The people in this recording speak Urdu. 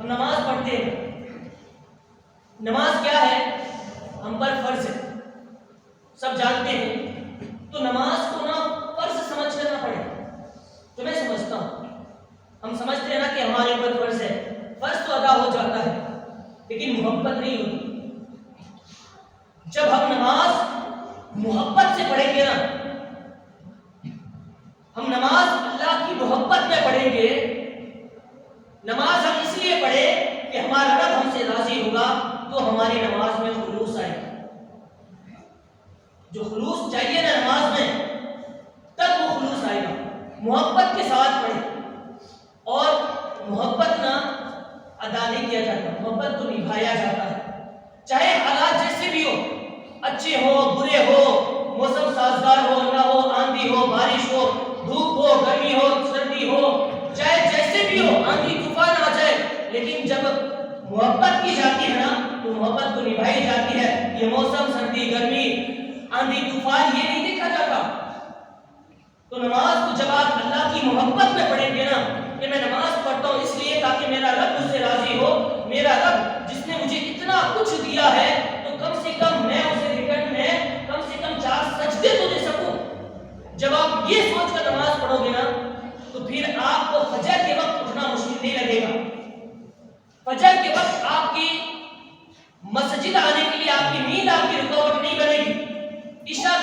ہم نماز پڑھتے ہیں، نماز کیا ہے؟ ہم پر فرض ہے، سب جانتے ہیں، تو نماز کو نہ فرض سمجھ کر نہ پڑھیں۔ تو میں سمجھتا ہوں، ہم سمجھتے ہیں نا کہ ہمارے اوپر فرض ہے، فرض تو ادا ہو جاتا ہے لیکن محبت نہیں ہوتی۔ جب ہم نماز محبت سے پڑھیں گے نا، ہم نماز اللہ کی محبت میں پڑھیں گے، نماز ہم اس لیے پڑھیں کہ ہمارا رب ہم سے راضی ہوگا، تو ہماری نماز میں خلوص آئے گا۔ جو خلوص چاہیے نا نماز میں، تب وہ خلوص آئے گا۔ محبت کے ساتھ پڑھیں، اور محبت نہ ادا نہیں کیا جاتا، محبت کو نبھایا جاتا ہے، چاہے حالات جیسے بھی ہو، اچھے ہو برے ہو، موسم سازگار ہو نہ ہو، آندھی ہو بارش ہو، دھوپ ہو گرمی ہو سردی ہو، چاہے جیسے بھی ہو، آندھی طوفان آ جائے، لیکن جب محبت کی جاتی ہے نا تو محبت کو نبھائی جاتی ہے۔ یہ موسم سردی گرمی آندھی طوفان یہ نہیں دیکھا جاتا۔ تو نماز کو جب آپ اللہ کی محبت میں پڑھیں گے نا، کہ میں نماز پڑھتا ہوں اس لیے تاکہ میرا رب مجھ سے راضی ہو، میرا رب جس نے مجھے اتنا کچھ دیا ہے تو کم سے کم میں اسے ریٹرن میں کم سے کم 4 سجدے تو دے سکوں۔ جب آپ یہ سوچ کر نماز پڑھو گے نا تو پھر آپ کو فجر کے وقت اٹھنا مشکل نہیں لگے گا۔ فجر کے وقت آپ کی مسجد آنے کے لیے آپ کی نیند آپ کی رکاوٹ نہیں بنے گی۔ عشاء